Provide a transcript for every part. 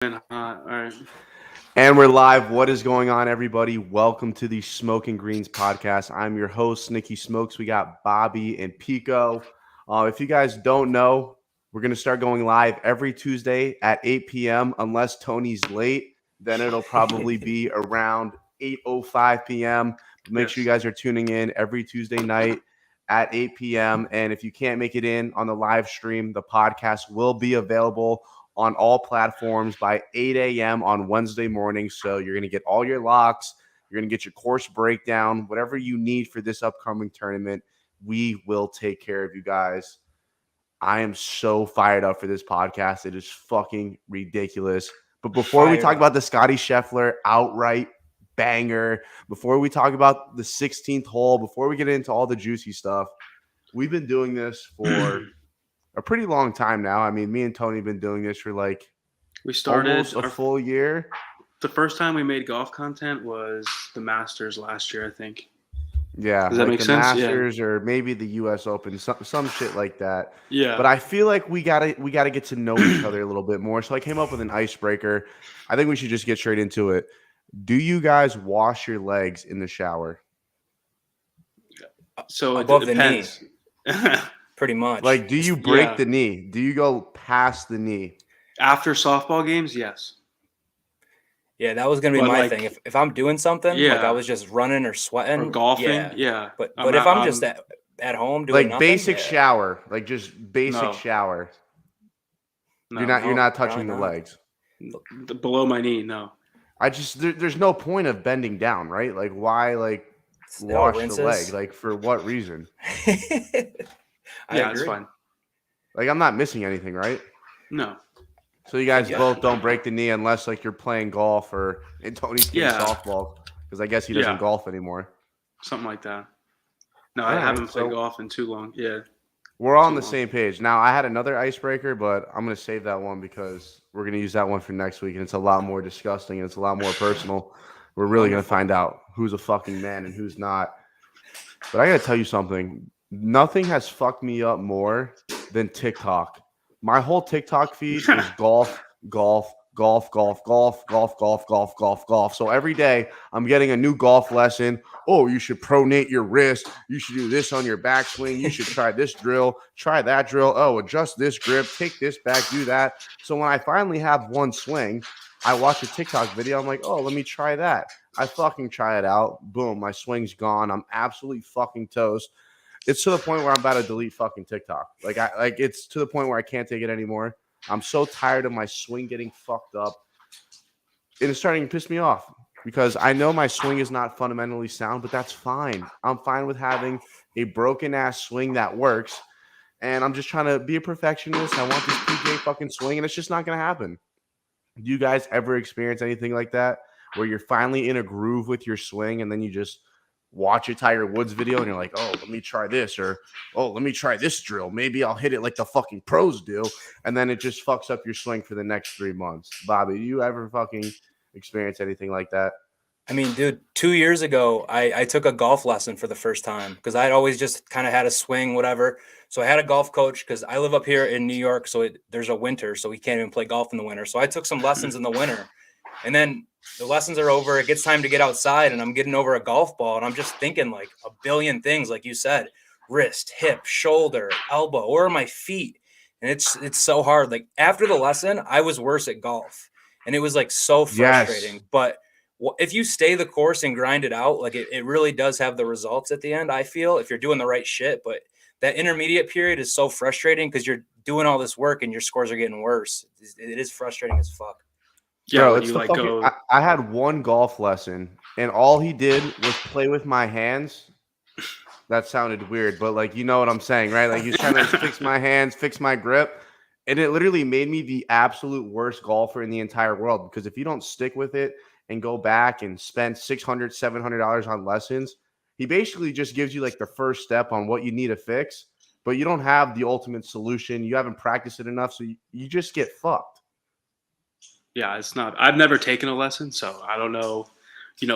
All right. And we're live. What is going on, everybody? Welcome to the Smokin Greens podcast. I'm your host, Nicky Smokes. We got Bobby and Pico. If you guys don't know, we're going to start going live every Tuesday at 8 p.m. Unless Tony's late, then it'll probably be around 8:05 p.m. Make sure you guys are tuning in every Tuesday night at 8 p.m. And if you can't make it in on the live stream, the podcast will be available on all platforms by 8 a.m. on Wednesday morning. So you're going to get all your locks. You're going to get your course breakdown, whatever you need for this upcoming tournament. We will take care of you guys. I am so fired up for this podcast. It is fucking ridiculous. But before we talk about the Scottie Scheffler outright banger, before we talk about the 16th hole, before we get into all the juicy stuff, we've been doing this for a pretty long time now. I mean, me and Tony have been doing this for we started almost a full year. The first time we made golf content was the Masters last year, I think. Yeah, does that make the sense? Masters or maybe the U.S. Open, some shit like that. Yeah. But I feel like we gotta get to know each other a little bit more. So I came up with an icebreaker. I think we should just get straight into it. Do you guys wash your legs in the shower? So above it depends. the knee. Pretty much. Like, do you break the knee? Do you go past the knee? After softball games, yes. Yeah, that was gonna be my thing. If I'm doing something, like I was just running or sweating or golfing, yeah. But if I'm just at home doing like nothing, basic shower, like just basic shower. No, you're not touching the legs. Below my knee, no. There's no point of bending down, right? Like why wash the leg? Like for what reason? Yeah, it's fine. Like I'm not missing anything, right? No. So you guys both don't break the knee unless like you're playing golf or in Tony's case softball, because I guess he doesn't golf anymore. Something like that. No, I haven't played golf in too long. Yeah. We're all on the same page. Now I had another icebreaker, but I'm gonna save that one because we're gonna use that one for next week, and it's a lot more disgusting and it's a lot more personal. We're really gonna find out who's a fucking man and who's not. But I gotta tell you something. Nothing has fucked me up more than TikTok. My whole TikTok feed is golf, golf, golf, golf, golf, golf, golf, golf, golf, golf. So every day I'm getting a new golf lesson. Oh, you should pronate your wrist. You should do this on your backswing. You should try this drill. Try that drill. Oh, adjust this grip. Take this back. Do that. So when I finally have one swing, I watch a TikTok video. I'm like, oh, let me try that. I fucking try it out. Boom, my swing's gone. I'm absolutely fucking toast. It's to the point where I'm about to delete fucking TikTok. It's to the point where I can't take it anymore. I'm so tired of my swing getting fucked up. And it's starting to piss me off because I know my swing is not fundamentally sound, but that's fine. I'm fine with having a broken ass swing that works. And I'm just trying to be a perfectionist. I want this PJ fucking swing, and it's just not going to happen. Do you guys ever experience anything like that where you're finally in a groove with your swing and then you just watch a Tiger Woods video and you're like, oh, let me try this, or oh, let me try this drill. Maybe I'll hit it like the fucking pros do, and then it just fucks up your swing for the next 3 months. Bobby, do you ever fucking experience anything like that? I mean, dude, 2 years ago, I took a golf lesson for the first time because I'd always just kind of had a swing, whatever. So I had a golf coach because I live up here in New York, so there's a winter, so we can't even play golf in the winter. So I took some lessons in the winter, and then the lessons are over. It gets time to get outside, and I'm getting over a golf ball, and I'm just thinking like a billion things, like you said, wrist, hip, shoulder, elbow, or my feet. And it's so hard. Like after the lesson, I was worse at golf, and it was like so frustrating. Yes. But if you stay the course and grind it out, like it really does have the results at the end, I feel, if you're doing the right shit. But that intermediate period is so frustrating because you're doing all this work and your scores are getting worse. It is frustrating as fuck. Yeah, bro, it's I had one golf lesson, and all he did was play with my hands. That sounded weird, but like, you know what I'm saying, right? Like he's trying to fix my hands, fix my grip, and it literally made me the absolute worst golfer in the entire world, because if you don't stick with it and go back and spend $600, $700 on lessons, he basically just gives you like the first step on what you need to fix, but you don't have the ultimate solution. You haven't practiced it enough, so you just get fucked. Yeah, it's not. I've never taken a lesson, so I don't know,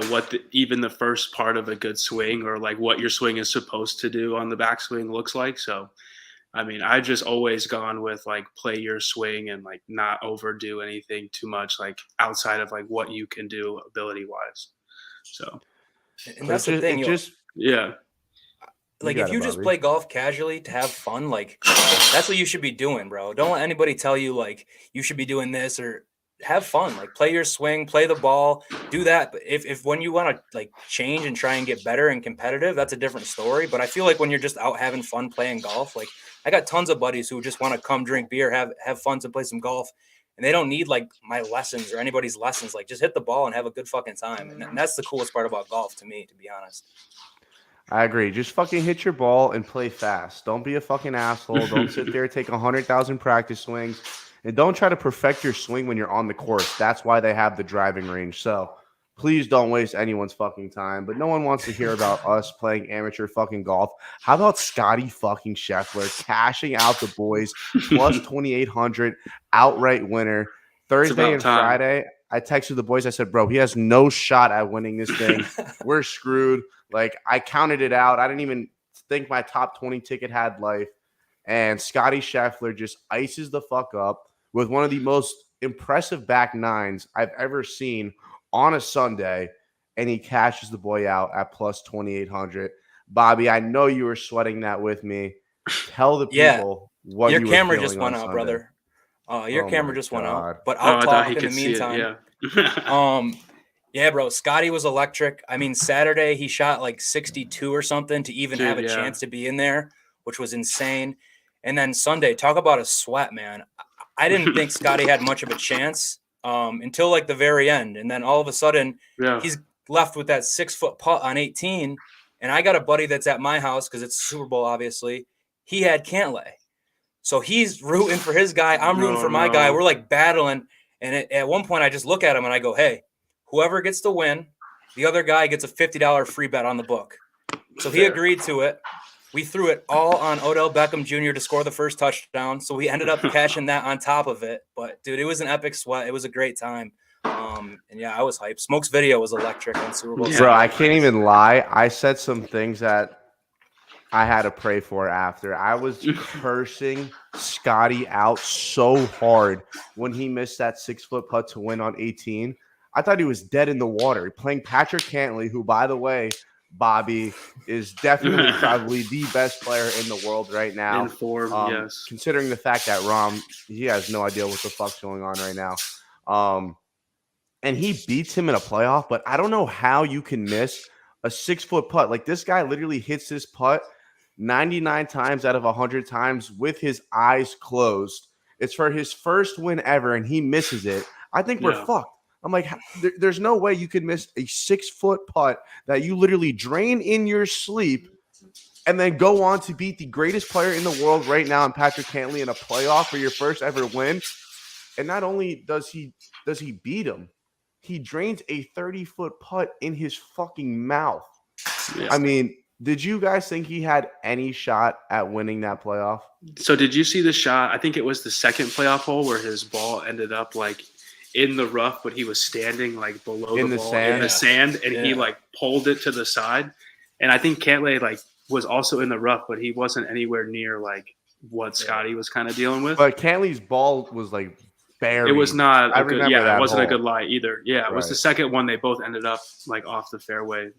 what even the first part of a good swing or like what your swing is supposed to do on the backswing looks like. So I mean, I just always gone with like play your swing and like not overdo anything too much, like outside of like what you can do ability wise. So And But that's the thing, it just yeah, you like got if it, you just Bobby. play golf casually to have fun, like that's what you should be doing, bro. Don't let anybody tell you like you should be doing this or have fun. Like play your swing, play the ball, do that. But if when you want to like change and try and get better and competitive, that's a different story. But I feel like when you're just out having fun playing golf, like I got tons of buddies who just want to come drink beer, have fun to play some golf. And they don't need like my lessons or anybody's lessons. Like just hit the ball and have a good fucking time. And that's the coolest part about golf to me, to be honest. I agree. Just fucking hit your ball and play fast. Don't be a fucking asshole. Don't sit there, take 100,000 practice swings, and don't try to perfect your swing when you're on the course. That's why they have the driving range. So please don't waste anyone's fucking time. But no one wants to hear about us playing amateur fucking golf. How about Scotty fucking Scheffler cashing out the boys plus 2,800 outright winner Thursday about and time. Friday? I texted the boys. I said, bro, he has no shot at winning this thing. We're screwed. Like, I counted it out. I didn't even think my top 20 ticket had life. And Scotty Scheffler just ices the fuck up with one of the most impressive back nines I've ever seen on a Sunday. And he cashes the boy out at plus 2,800. Bobby, I know you were sweating that with me. Tell the Yeah. people what Your you camera were just feeling went on out, Sunday. brother. Your Oh camera my just went God. out. But Oh, I'll I thought talk he in the could see it. meantime. Yeah. Yeah, bro. Scotty was electric. I mean, Saturday he shot like 62 or something to even have a Dude, yeah. chance to be in there, which was insane. And then Sunday, talk about a sweat, man. I didn't think Scotty had much of a chance until like the very end. And then all of a sudden, Yeah. he's left with that 6-foot putt on 18. And I got a buddy that's at my house because it's Super Bowl, obviously. He had Cantlay. So he's rooting for his guy. I'm rooting for my guy. no. We're like battling. And at one point, I just look at him and I go, hey, whoever gets the win, the other guy gets a $50 free bet on the book. So he Fair. agreed to it. We threw it all on Odell Beckham Jr. to score the first touchdown. So we ended up cashing that on top of it. But, dude, it was an epic sweat. It was a great time. And, yeah, I was hyped. Smoke's video was electric on Super Bowl Yeah. Bro, Sunday. I can't even lie. I said some things that I had to pray for after. I was cursing Scotty out so hard when he missed that 6-foot putt to win on 18. I thought he was dead in the water. Playing Patrick Cantlay, who, by the way, Bobby, is definitely probably the best player in the world right now. In form, yes. Considering the fact that he has no idea what the fuck's going on right now. And he beats him in a playoff, but I don't know how you can miss a 6-foot putt. Like, this guy literally hits this putt 99 times out of 100 times with his eyes closed. It's for his first win ever, and he misses it. I think we're fucked. I'm like, there's no way you could miss a 6-foot putt that you literally drain in your sleep and then go on to beat the greatest player in the world right now in Patrick Cantlay in a playoff for your first ever win. And not only does he beat him, he drains a 30-foot putt in his fucking mouth. Yeah. I mean, did you guys think he had any shot at winning that playoff? So did you see the shot? I think it was the second playoff hole where his ball ended up like in the rough, but he was standing like below In the the ball sand? in the sand, and he Yeah. like pulled it to the side. And I think Cantlay like was also in the rough, but he wasn't anywhere near like what Scotty was kind of dealing with. But Cantley's ball was like buried. It was not I a good, remember yeah, that it wasn't a hole. good lie either. Yeah, it was the Right. second one. They both ended up like off the fairway.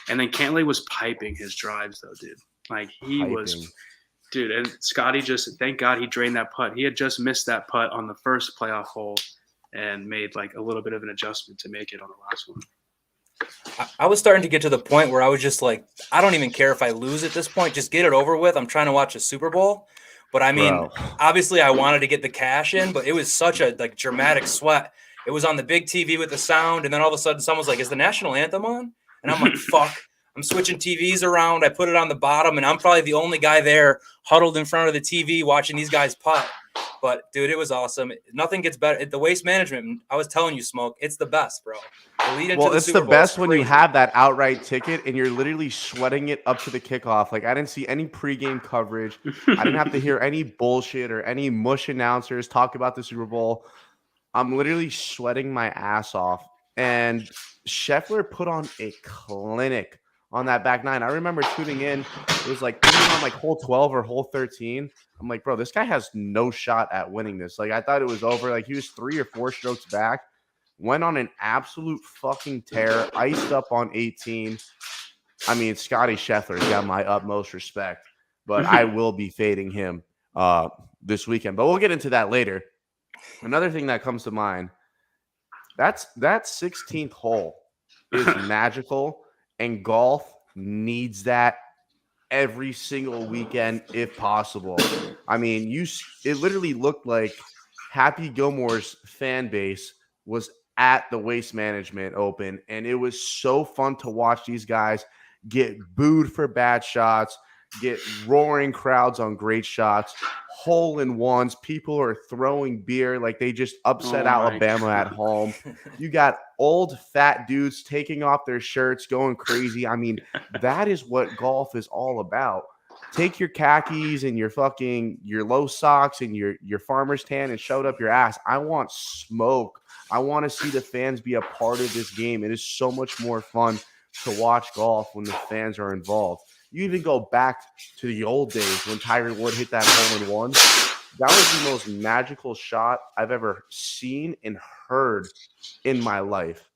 And then Cantlay was piping his drives though, dude. Like he was, Piping. dude. And Scotty just, thank God he drained that putt. He had just missed that putt on the first playoff hole and made like a little bit of an adjustment to make it on the last one. I was starting to get to the point where I was just like, I don't even care if I lose at this point. Just get it over with. I'm trying to watch a Super Bowl. But I mean, Bro. obviously I wanted to get the cash in, but it was such a like dramatic sweat. It was on the big TV with the sound, and then all of a sudden someone's like, is the national anthem on? And I'm like, fuck. I'm switching TVs around. I put it on the bottom, and I'm probably the only guy there huddled in front of the TV watching these guys putt. But, dude, it was awesome. Nothing gets better. The waste management, I was telling you, Smoke, it's the best, bro. The lead into Well, the it's Super the Bowl best is when you crazy. have that outright ticket and you're literally sweating it up to the kickoff. Like, I didn't see any pregame coverage. I didn't have to hear any bullshit or any mush announcers talk about the Super Bowl. I'm literally sweating my ass off. And Scheffler put on a clinic on that back nine. I remember tuning in. It was like even on like hole 12 or hole 13. I'm like, bro, this guy has no shot at winning this. Like, I thought it was over. Like, he was 3 or 4 strokes back. Went on an absolute fucking tear. Iced up on 18. I mean, Scotty Scheffler's got my utmost respect, but I will be fading him this weekend. But we'll get into that later. Another thing that comes to mind, that 16th hole is magical, and golf needs that every single weekend if possible. I mean, it literally looked like Happy Gilmore's fan base was at the Waste Management Open, and it was so fun to watch these guys get booed for bad shots, get roaring crowds on great shots, hole in ones. People are throwing beer like they just upset Alabama at home. You got old fat dudes taking off their shirts, going crazy. I mean, that is what golf is all about. Take your khakis and your low socks and your farmer's tan and shove it up your ass. I want smoke. I want to see the fans be a part of this game. It is so much more fun to watch golf when the fans are involved. You even go back to the old days when Tiger Woods hit that hole-in-one. That was the most magical shot I've ever seen and heard in my life.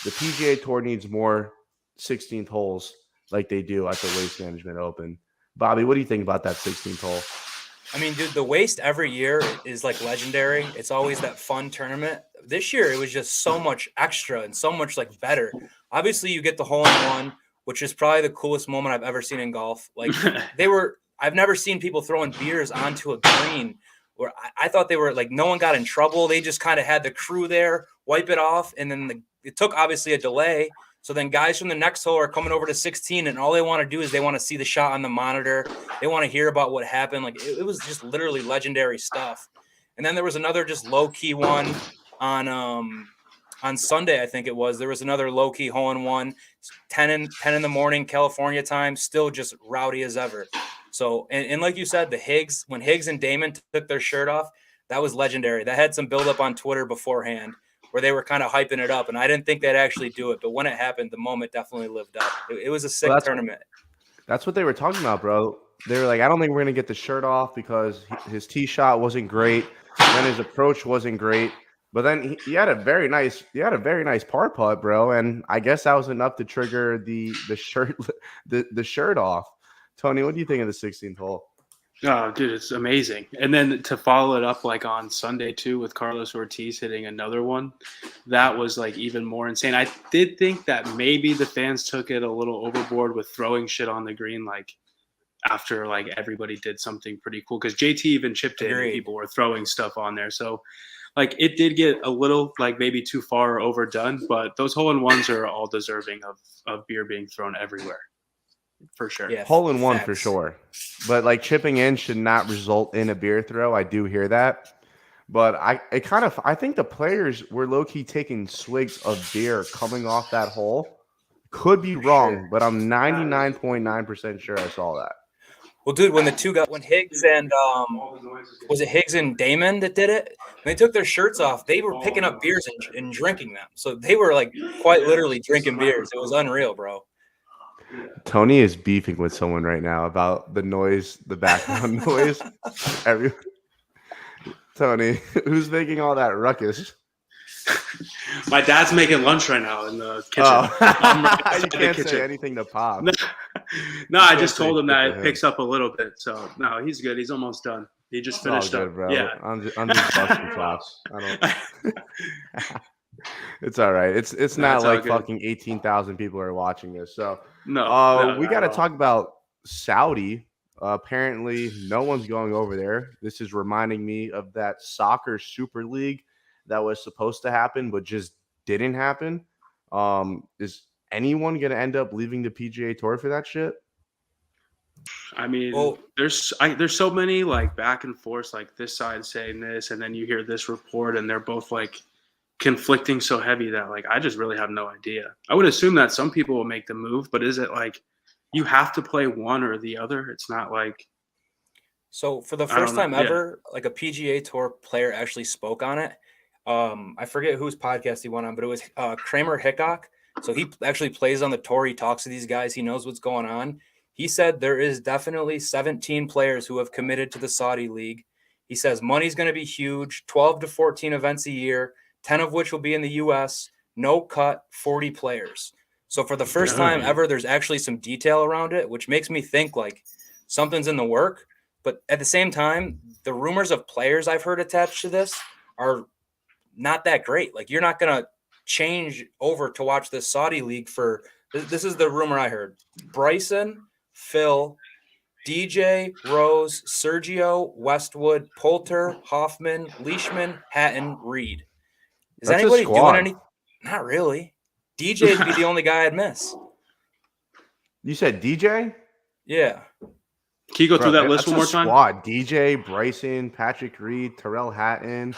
The PGA Tour needs more 16th holes like they do at the Waste Management Open. Bobby, what do you think about that 16th hole? I mean, dude, the Waste every year is like legendary. It's always that fun tournament. This year, it was just so much extra and so much like better. Obviously, you get the hole-in-one, which is probably the coolest moment I've ever seen in golf. Like I've never seen people throwing beers onto a green where I thought they were like, no one got in trouble. They just kind of had the crew there, wipe it off. And then it took obviously a delay. So then guys from the next hole are coming over to 16 and all they want to do is they want to see the shot on the monitor. They want to hear about what happened. Like it was just literally legendary stuff. And then there was another just low key one on Sunday, I think it was. There was another low key hole in one, 10 in the morning, California time, still just rowdy as ever. So, and like you said, when Higgs and Damon took their shirt off, that was legendary. That had some buildup on Twitter beforehand where they were kind of hyping it up. And I didn't think they'd actually do it. But when it happened, the moment definitely lived up. It was a sick tournament. That's what they were talking about, bro. They were like, I don't think we're going to get the shirt off because his tee shot wasn't great. Then his approach wasn't great. But then he had a very nice par putt, bro. And I guess that was enough to trigger the shirt off. Tony, what do you think of the 16th hole? Oh, dude, it's amazing. And then to follow it up like on Sunday too with Carlos Ortiz hitting another one, that was like even more insane. I did think that maybe the fans took it a little overboard with throwing shit on the green, like after like everybody did something pretty cool. Because JT even chipped in and people were throwing stuff on there. So like it did get a little like maybe too far overdone, but those hole-in-ones are all deserving of beer being thrown everywhere. For sure. Yeah, hole-in-one for sure. But like chipping in should not result in a beer throw. I do hear that. But I think the players were low-key taking swigs of beer coming off that hole. Could be wrong, but I'm 99.9% sure I saw that. Well, dude, when Higgs and was it Higgs and Damon that did it? When they took their shirts off, they were picking up beers and drinking them. So they were like quite literally drinking beers. It was unreal, bro. Tony is beefing with someone right now about the noise, the background noise. Tony, who's making all that ruckus? My dad's making lunch right now in the kitchen. Oh. You can't say anything to Pop. No, I just told him that it picks up a little bit. So no, he's good. He's almost done. He just finished up. Bro. Yeah, I'm just busting chops. It's all right. It's not like fucking 18,000 people are watching this. So no, we got to talk about Saudi. Apparently, no one's going over there. This is reminding me of that soccer Super League that was supposed to happen, but just didn't happen. Is anyone going to end up leaving the PGA Tour for that shit? I mean, there's so many like back and forth, like this side saying this, and then you hear this report, and they're both like conflicting so heavy that like I just really have no idea. I would assume that some people will make the move, but is it like you have to play one or the other? It's not like. So for the first time ever, like a PGA Tour player actually spoke on it. I forget whose podcast he went on, but it was Kramer Hickok, So he actually plays on the tour. He talks to these guys. He knows what's going on. He said there is definitely 17 players who have committed to the Saudi League. He says money's going to be huge, 12 to 14 events a year, 10 of which will be in the U.S., no cut, 40 players. So for the first time ever, there's actually some detail around it, which makes me think like something's in the work. But at the same time, the rumors of players I've heard attached to this are not that great. Like you're not going to change over to watch this Saudi League for this is the rumor I heard. Bryson, Phil, DJ, Rose, Sergio, Westwood, Poulter, Hoffman, Leishman, Hatton, Reed. Is That's anybody a squad. doing anything? Not really. DJ'd be the only guy I'd miss. You said DJ? Yeah. Can you go through that list that's one more a time? Squad. DJ, Bryson, Patrick Reed, Terrell Hatton.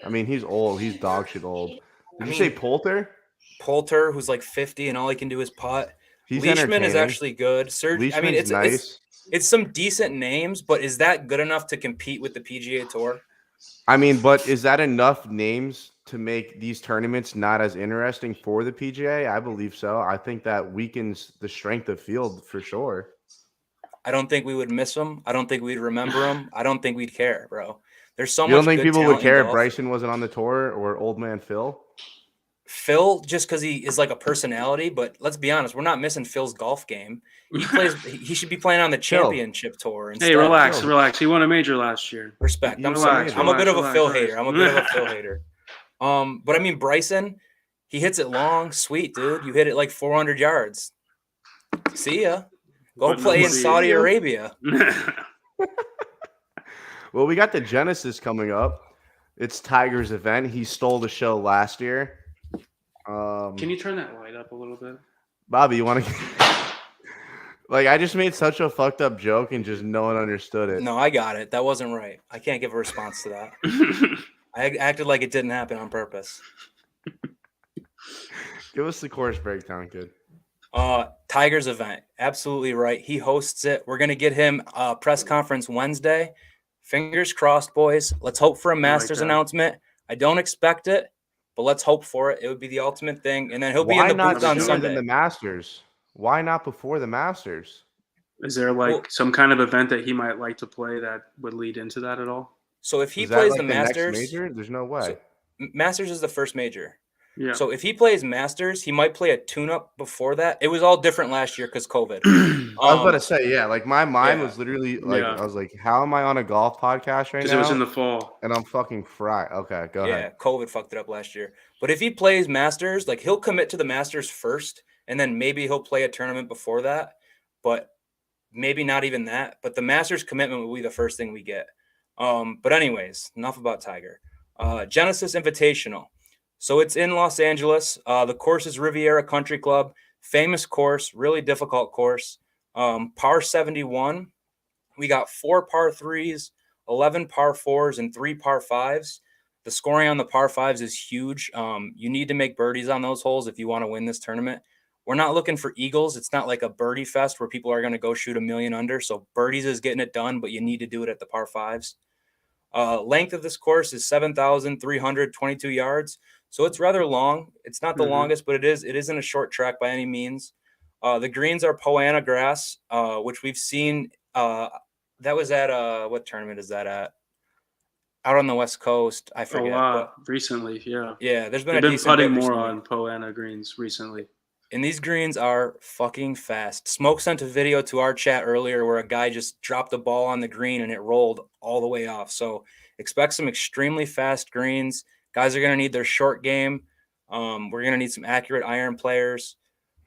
I mean, he's old. He's dog shit old. Did you say Poulter? Poulter, who's like 50 and all he can do is putt. He's Leishman is entertaining. actually good. I mean, Leishman's nice. It's some decent names, but is that good enough to compete with the PGA Tour? I mean, but is that enough names to make these tournaments not as interesting for the PGA? I believe so. I think that weakens the strength of field for sure. I don't think we would miss them. I don't think we'd remember them. I don't think we'd care, bro. There's so much. You don't think good people would talent in care if golf. Bryson wasn't on the tour or old man Phil? Phil, just because he is like a personality, but let's be honest, we're not missing Phil's golf game. He plays. He should be playing on the championship tour. Instead. Hey, relax. He won a major last year. Respect. I'm Relax, sorry. I'm a bit of a Phil relax. hater. I'm a bit of a Phil hater. But I mean Bryson, he hits it long, sweet dude. You hit it like 400 yards. See ya. Go play in Saudi Arabia. Well, we got the Genesis coming up. It's Tiger's event. He stole the show last year. Can you turn that light up a little bit? Bobby, you want to? Like, I just made such a fucked up joke and just no one understood it. No, I got it. That wasn't right. I can't give a response to that. I acted like it didn't happen on purpose. Give us the course breakdown, kid. Tiger's event. Absolutely right. He hosts it. We're going to get him a press conference Wednesday. Fingers crossed, boys. Let's hope for a Masters announcement. I don't expect it, but let's hope for it. It would be the ultimate thing. And then he'll be in the booth on Sunday. The Masters? Why not before the Masters? Is there some kind of event that he might like to play that would lead into that at all? So if he plays like the Masters, next major? There's no way. So Masters is the first major. Yeah. So if he plays Masters, he might play a tune-up before that. It was all different last year because COVID. I was about to say, yeah. Like my mind was literally like, I was like, how am I on a golf podcast right now? Because it was in the fall, and I'm fucking fried. Okay, go ahead. Yeah, COVID fucked it up last year. But if he plays Masters, like he'll commit to the Masters first, and then maybe he'll play a tournament before that. But maybe not even that. But the Masters commitment will be the first thing we get. But anyways, enough about Tiger. Genesis Invitational. So it's in Los Angeles. The course is Riviera Country Club. Famous course, really difficult course. Par 71. We got 4 par 3s, 11 par 4s, and 3 par 5s. The scoring on the par 5s is huge. You need to make birdies on those holes if you want to win this tournament. We're not looking for eagles. It's not like a birdie fest where people are going to go shoot a million under. So birdies is getting it done, but you need to do it at the par 5s. Length of this course is 7,322 yards. So it's rather long. It's not the longest, but it isn't a short track by any means. The greens are Poana grass, which we've seen. That was at what tournament is that at? Out on the West Coast. I forget. A lot recently, yeah. Yeah, there's been They've been putting more recently on Poana greens recently. And these greens are fucking fast. Smoke sent a video to our chat earlier where a guy just dropped the ball on the green and it rolled all the way off. So expect some extremely fast greens. Guys are going to need their short game. We're going to need some accurate iron players.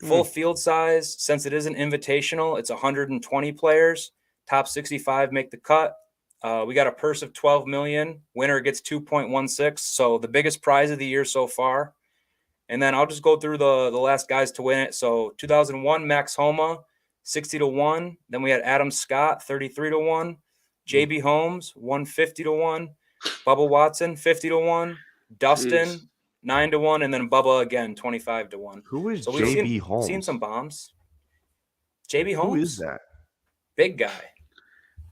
Full field size, since it is an invitational, it's 120 players. Top 65 make the cut. We got a purse of $12 million. Winner gets 2.16. So the biggest prize of the year so far. And then I'll just go through the last guys to win it. So 2001, Max Homa, 60-1. Then we had Adam Scott, 33-1. JB Holmes, 150-1. Bubba Watson, 50-1. Dustin, 9-1. And then Bubba again, 25-1. Who is so JB Holmes? Seen some bombs. JB Holmes. Who is that? Big guy.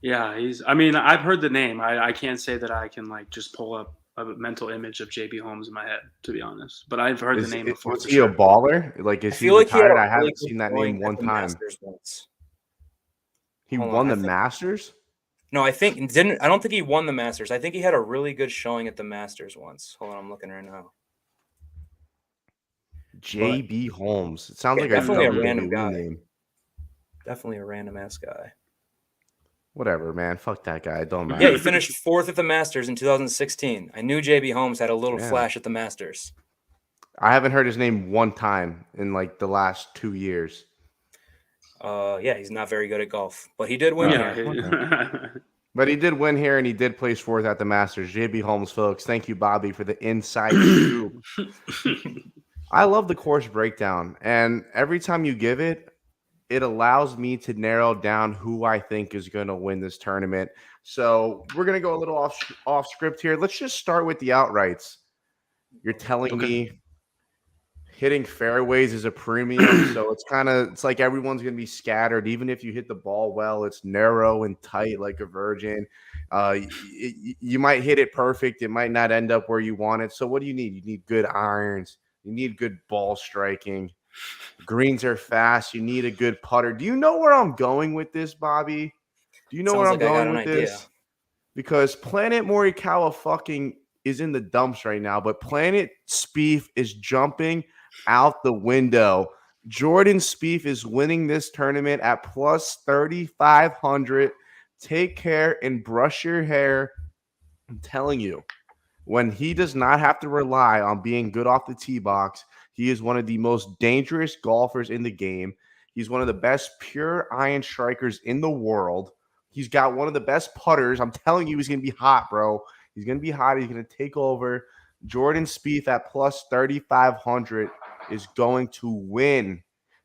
Yeah, I've heard the name. I can't say that I can just pull up a mental image of JB Holmes in my head, to be honest. But I've heard the name before. Was For he sure. a baller? Like, I is he feel like he had retired? a I really haven't good seen that showing name at one the time. Masters once. He Hold on, won I the think- Masters? No, I don't think he won the Masters. I think he had a really good showing at the Masters once. Hold on, I'm looking right now. JB Holmes. It sounds Yeah, like definitely a WWE random guy. name. Definitely a random ass guy. Whatever, man. Fuck that guy. It don't matter. Yeah, he finished 4th at the Masters in 2016. I knew JB Holmes had a little Yeah. flash at the Masters. I haven't heard his name one time in like the last 2 years. Yeah, he's not very good at golf, but he did win Yeah. here. But he did win here and he did place 4th at the Masters. JB Holmes, folks. Thank you, Bobby, for the inside scoop. I love the course breakdown. And every time you give it, it allows me to narrow down who I think is going to win this tournament. So we're going to go a little off script here. Let's just start with the outrights. You're telling me hitting fairways is a premium, so it's like everyone's going to be scattered. Even if you hit the ball well, it's narrow and tight like a virgin. You might hit it perfect. It might not end up where you want it. So what do you need? You need good irons. You need good ball striking. Greens are fast. You need a good putter. Do you know where I'm going with this, Bobby? Do you know where I'm going with this? Because Planet Morikawa fucking is in the dumps right now, but Planet Spieth is jumping out the window. Jordan Spieth is winning this tournament at plus 3,500. Take care and brush your hair. I'm telling you, when he does not have to rely on being good off the tee box, he is one of the most dangerous golfers in the game. He's one of the best pure iron strikers in the world. He's got one of the best putters. I'm telling you, he's going to be hot, bro. He's going to be hot. He's going to take over. Jordan Spieth at plus 3,500 is going to win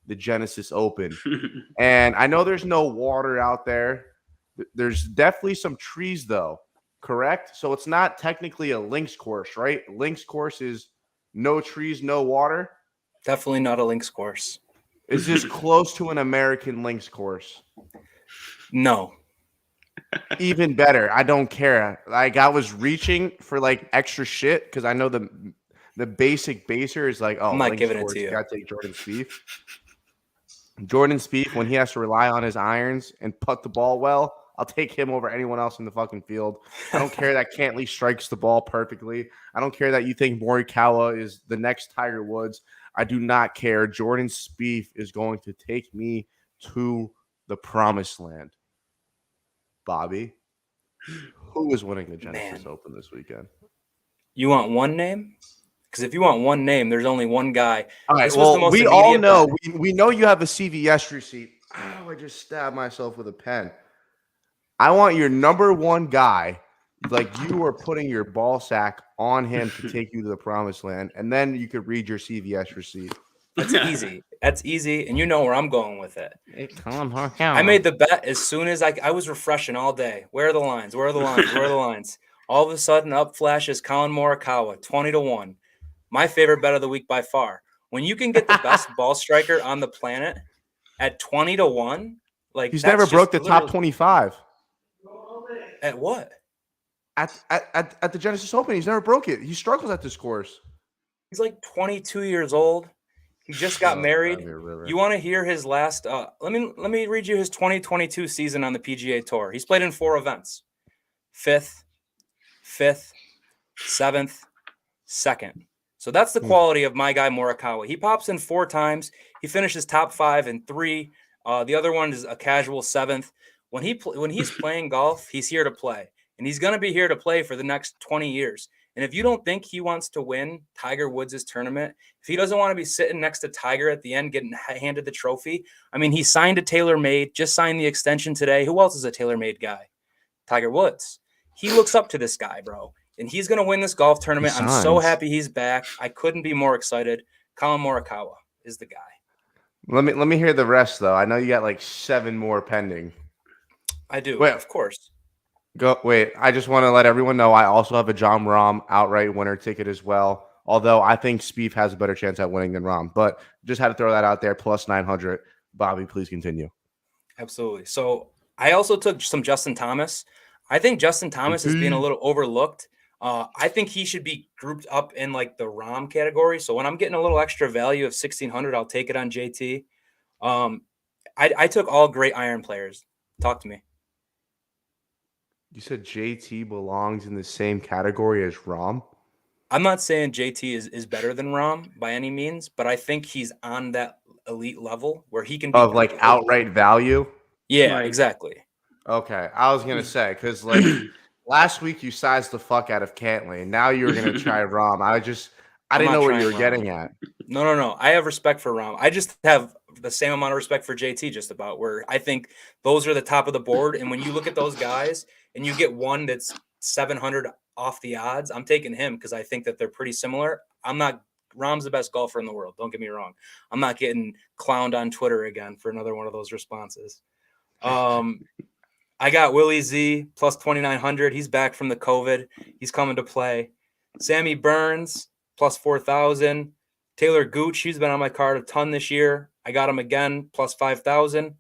the Genesis Open. And I know there's no water out there. There's definitely some trees, though. Correct? So it's not technically a links course, right? Links course is no trees, no water. Definitely not a links course. Is this close to an American links course? No. Even better. I don't care. Like, I was reaching for like extra shit because I know the basic baser is like, oh, I'm not links giving it course, to you. Got to take Jordan Spieth. Jordan Spieth, when he has to rely on his irons and putt the ball well, I'll take him over anyone else in the fucking field. I don't care that Cantley strikes the ball perfectly. I don't care that you think Morikawa is the next Tiger Woods. I do not care. Jordan Spieth is going to take me to the promised land. Bobby, who is winning the Genesis Open this weekend? You want one name? Because if you want one name, there's only one guy. All right, well, we all know. We know you have a CVS receipt. Oh, I just stabbed myself with a pen. I want your number one guy, like you are putting your ball sack on him to take you to the promised land, and then you could read your CVS receipt. That's easy. That's easy, and you know where I'm going with it. Hey, Colin Morikawa. I made the bet as soon as I was refreshing all day. Where are the lines? Where are the lines? Where are the lines? All of a sudden, up flashes Colin Morikawa, 20-1. My favorite bet of the week by far. When you can get the best ball striker on the planet at 20-1, like he's never broke the top 25. At what? At the Genesis Open, he's never broke it. He struggles at this course. He's like 22 years old. He just got married. You want to hear his last? Let me read you his 2022 season on the PGA Tour. He's played in 4 events: 5th, 7th, 2nd. So that's the quality of my guy Morikawa. He pops in 4 times. He finishes top 5 in 3. The other one is a casual 7th. When he's playing golf, he's here to play, and he's going to be here to play for the next 20 years. And if you don't think he wants to win Tiger Woods' tournament, if he doesn't want to be sitting next to Tiger at the end getting handed the trophy, I mean, he signed a TaylorMade, just signed the extension today. Who else is a TaylorMade guy? Tiger Woods. He looks up to this guy, bro, and he's going to win this golf tournament. I'm so happy he's back. I couldn't be more excited. Colin Morikawa is the guy. Let me hear the rest, though. I know you got like 7 more pending. I do, Wait, of course. I just want to let everyone know I also have a John Rahm outright winner ticket as well. Although I think Spieth has a better chance at winning than Rahm, but just had to throw that out there. Plus 900. Bobby, please continue. Absolutely. So I also took some Justin Thomas. I think Justin Thomas is being a little overlooked. I think he should be grouped up in like the Rom category. So when I'm getting a little extra value of 1,600, I'll take it on JT. I took all great iron players. Talk to me. You said JT belongs in the same category as Rom? I'm not saying JT is better than Rom by any means, but I think he's on that elite level where he can be Of like outright value? Yeah, Like- exactly. Okay, I was gonna say because like last week you sized the fuck out of Cantley, and now you were gonna try Rom. I didn't not know what trying you were Rom. getting at. No. I have respect for Rom. I just have the same amount of respect for JT, just about, where I think those are the top of the board. And when you look at those guys and you get one that's 700 off the odds, I'm taking him because I think that they're pretty similar. Rom's the best golfer in the world. Don't get me wrong. I'm not getting clowned on Twitter again for another one of those responses. I got Willie Z plus 2,900. He's back from the COVID. He's coming to play. Sammy Burns plus 4,000. Taylor Gooch, he's been on my card a ton this year. I got him again plus 5,000.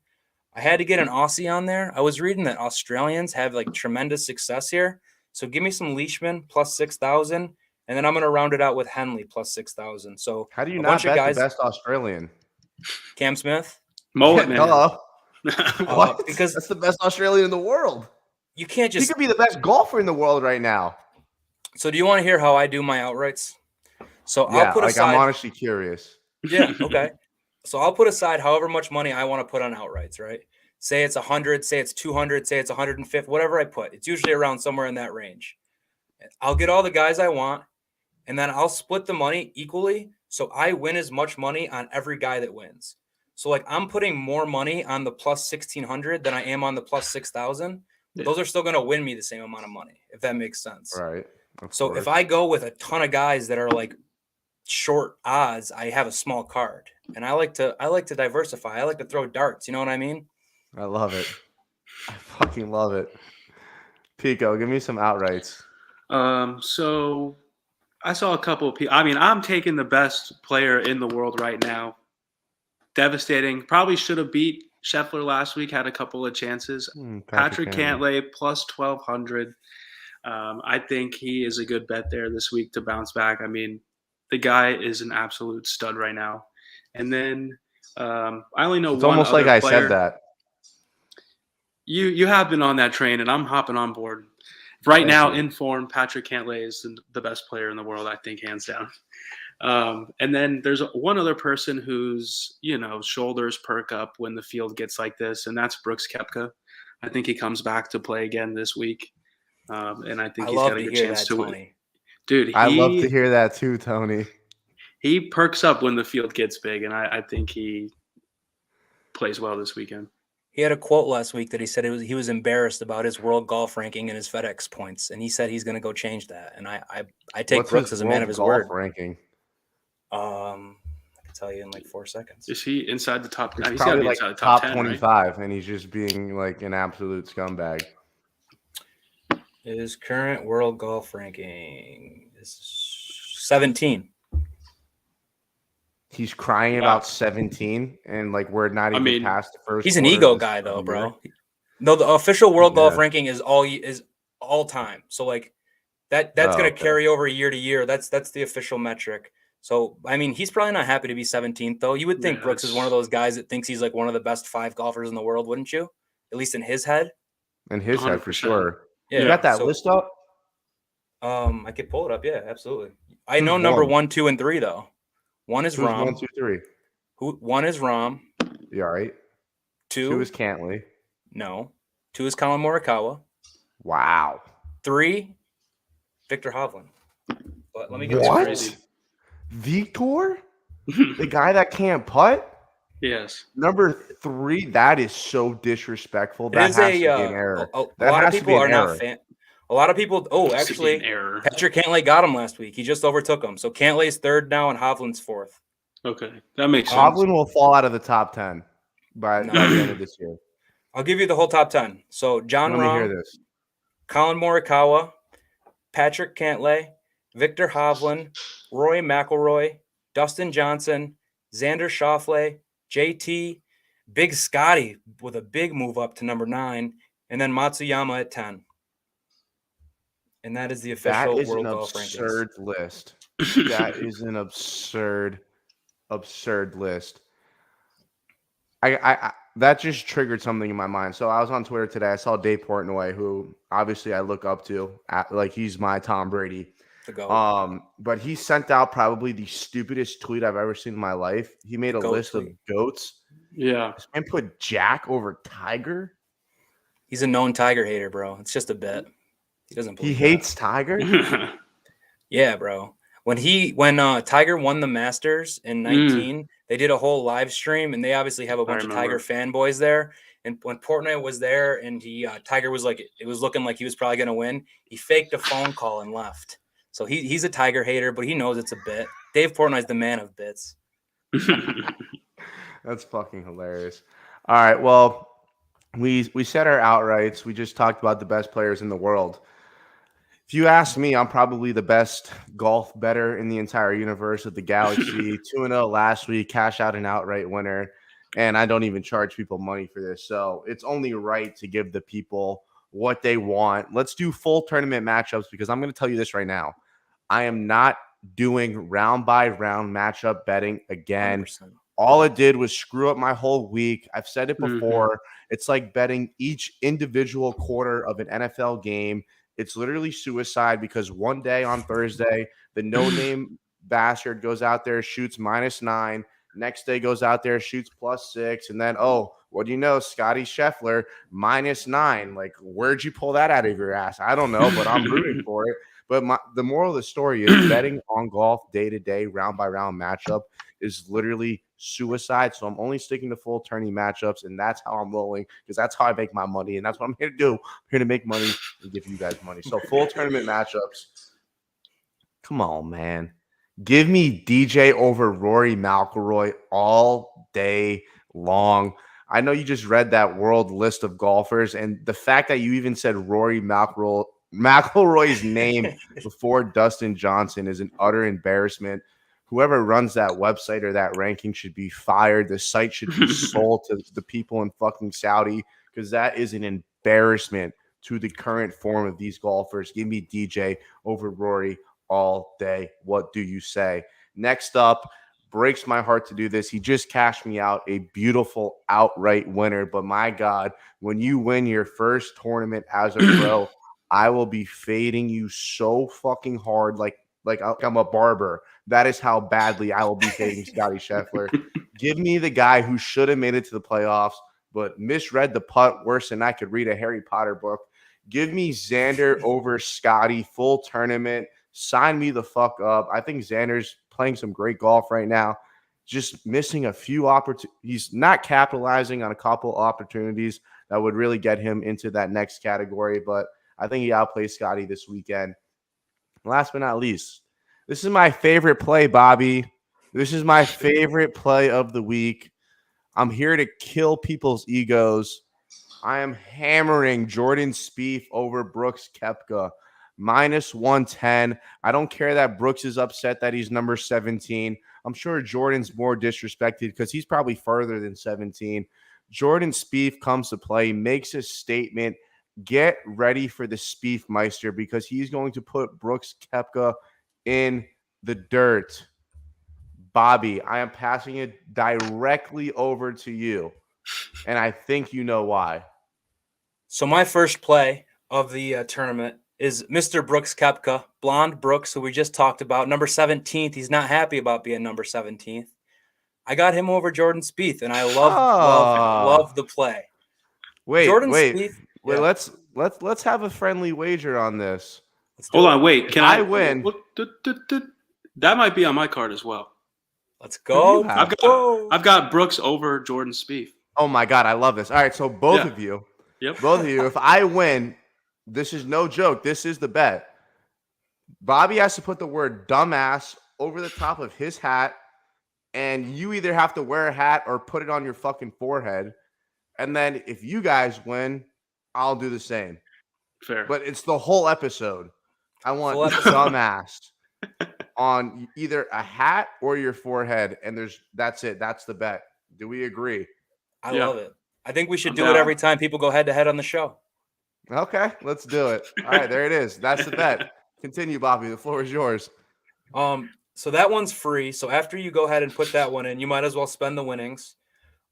I had to get an Aussie on there. I was reading that Australians have like tremendous success here. So give me some Leishman plus 6,000. And then I'm going to round it out with Henley plus 6,000. So How do you a not bunch of bet guys, the best Australian? Cam Smith. Mullet man. Duh. What? Because That's the best Australian in the world. You can't He just. could be the best golfer in the world right now. So do you want to hear how I do my outrights? So Yeah, I'll put like aside. I'm honestly curious. Yeah. Okay. So I'll put aside however much money I want to put on outrights, right? Say it's 100, say it's 200, say it's 150, whatever I put. It's usually around somewhere in that range. I'll get all the guys I want, and then I'll split the money equally. So I win as much money on every guy that wins. So like I'm putting more money on the plus 1,600 than I am on the plus 6,000. Yeah. Those are still going to win me the same amount of money, if that makes sense. Right. So if I go with a ton of guys that are like short odds, I have a small card, and I like to diversify. I like to throw darts. You know what I mean? I love it. I fucking love it. Pico, give me some outrights. So I saw a couple of people. I mean, I'm taking the best player in the world right now. Devastating. Probably should have beat Scheffler last week. Had a couple of chances. Patrick Cantlay plus 1,200. I think he is a good bet there this week to bounce back. I mean, the guy is an absolute stud right now. And then I only know It's one almost other like I player. said that. You have been on that train, and I'm hopping on board. Right Thank now, you. in form, Patrick Cantlay is the best player in the world, I think, hands down. And then there's one other person whose, shoulders perk up when the field gets like this, and that's Brooks Koepka. I think he comes back to play again this week, and I think he's got a good chance to win. Dude, I love to hear that too, Tony. He perks up when the field gets big, and I think he plays well this weekend. He had a quote last week that he said he was embarrassed about his world golf ranking and his FedEx points, and he said he's going to go change that. And I take What's Brooks his as a man of his golf word. ranking? I can tell you in like 4 seconds. Is he inside the top? He's He's got to probably be like inside the top 10, 25, right? and he's just being like an absolute scumbag. His current world golf ranking is 17. He's crying about 17, and like we're not even past the first. He's an quarter ego of guy, though, year. bro. No, the official world golf ranking is all time. So like that's going to carry over year to year. That's the official metric. So I mean, he's probably not happy to be 17th, though. You would think Brooks is one of those guys that thinks he's like one of the best 5 golfers in the world, wouldn't you? At least in his head. In his head, for 100%. sure. Yeah, you got that list up? I could pull it up. Yeah, absolutely. I know Who's number one? 1, 2, and 3 though. One is Who's Rom. 1, 2, 3? One is Rom. You all right? 2 is Cantley. No. 2 is Colin Morikawa. Wow. 3, Victor Hovland. But let me get What? crazy. Victor? The guy that can't putt? Yes. Number 3, that is so disrespectful. That It has is to be an error. A That lot of has to be people an are error. not fan. A lot of people. Oh, It's actually, an error. Patrick Cantlay got him last week. He just overtook him. So Cantlay's 3rd now, and Hovland's 4th. Okay, that makes sense. Hovland will fall out of the top 10 by the end of this year. I'll give you the whole top 10. So John Let me hear Rahm, this. Colin Morikawa, Patrick Cantlay, Victor Hovland, Rory McIlroy, Dustin Johnson, Xander Schauffele, JT, Big Scotty with a big move up to number 9, and then Matsuyama at 10. And that is the That official is an World Golf Rankings. absurd list. That is an absurd list. I that just triggered something in my mind. So I was on Twitter today. I saw Dave Portnoy, who obviously I look up to, like he's my Tom Brady. The GOAT. But he sent out probably the stupidest tweet I've ever seen in my life. He made a GOAT list tweet. of goats Yeah. and put Jack over Tiger. He's a known Tiger hater, bro. It's just a bet. He doesn't He believe hates Tiger. Yeah, bro. When Tiger won the Masters in 19, they did a whole live stream, and they obviously have a bunch of Tiger fanboys there. And when Portnoy was there, and Tiger was like, it was looking like he was probably going to win. He faked a phone call and left. So he's a Tiger hater, but he knows it's a bit. Dave Portnoy's the man of bits. That's fucking hilarious. All right, well, we said our outrights. We just talked about the best players in the world. If you ask me, I'm probably the best golf bettor in the entire universe of the galaxy. 2-0 last week, cash out an outright winner, and I don't even charge people money for this. So it's only right to give the people what they want. Let's do full tournament matchups because I'm going to tell you this right now. I am not doing round by round matchup betting again. 100%. All it did was screw up my whole week. I've said it before. It's like betting each individual quarter of an NFL game. It's literally suicide because one day on Thursday, the no-name bastard goes out there, shoots -9. Next day goes out there, shoots +6. And then, what do you know? Scottie Scheffler, -9. Like, where'd you pull that out of your ass? I don't know, but I'm rooting for it. But the moral of the story is betting on golf day-to-day, round-by-round matchup is literally suicide. So I'm only sticking to full tourney matchups, and that's how I'm rolling because that's how I make my money, and that's what I'm here to do. I'm here to make money and give you guys money. So full tournament matchups. Come on, man. Give me DJ over Rory McIlroy all day long. I know you just read that world list of golfers, and the fact that you even said Rory McIlroy's name before Dustin Johnson is an utter embarrassment. Whoever runs that website or that ranking should be fired. The site should be sold to the people in fucking Saudi because that is an embarrassment to the current form of these golfers. Give me DJ over Rory all day. What do you say? Next up, breaks my heart to do this. He just cashed me out a beautiful outright winner. But my God, when you win your first tournament as a pro, I will be fading you so fucking hard like I'm a barber. That is how badly I will be fading Scottie Scheffler. Give me the guy who should have made it to the playoffs, but misread the putt worse than I could read a Harry Potter book. Give me Xander over Scottie, full tournament. Sign me the fuck up. I think Xander's playing some great golf right now. Just missing a few opportunities. He's not capitalizing on a couple opportunities that would really get him into that next category, but I think he outplays Scottie this weekend. Last but not least, this is my favorite play, Bobby. This is my favorite play of the week. I'm here to kill people's egos. I am hammering Jordan Spieth over Brooks Koepka. -110. I don't care that Brooks is upset that he's number 17. I'm sure Jordan's more disrespected because he's probably further than 17. Jordan Spieth comes to play, makes a statement. Get ready for the Spieth Meister because he's going to put Brooks Koepka in the dirt. Bobby, I am passing it directly over to you, and I think you know why. So my first play of the tournament is Mr. Brooks Koepka, blonde Brooks, who we just talked about, number 17th. He's not happy about being number 17th. I got him over Jordan Spieth, and I love the play. Wait. Spieth, Let's have a friendly wager on this. Hold on, wait. Can I win? That might be on my card as well. Let's go. I've got Brooks over Jordan Spieth. Oh my God, I love this. All right, so both of you, if I win, this is no joke. This is the bet. Bobby has to put the word dumbass over the top of his hat, and you either have to wear a hat or put it on your fucking forehead. And then if you guys win, I'll do the same. Fair. But it's the whole episode. I want dumbass on either a hat or your forehead, and that's it. That's the bet. Do we agree? I love it. I think we should do it every time people go head to head on the show. Okay, let's do it. All right, there it is. That's the bet. Continue, Bobby. The floor is yours. So that one's free. So after you go ahead and put that one in, you might as well spend the winnings.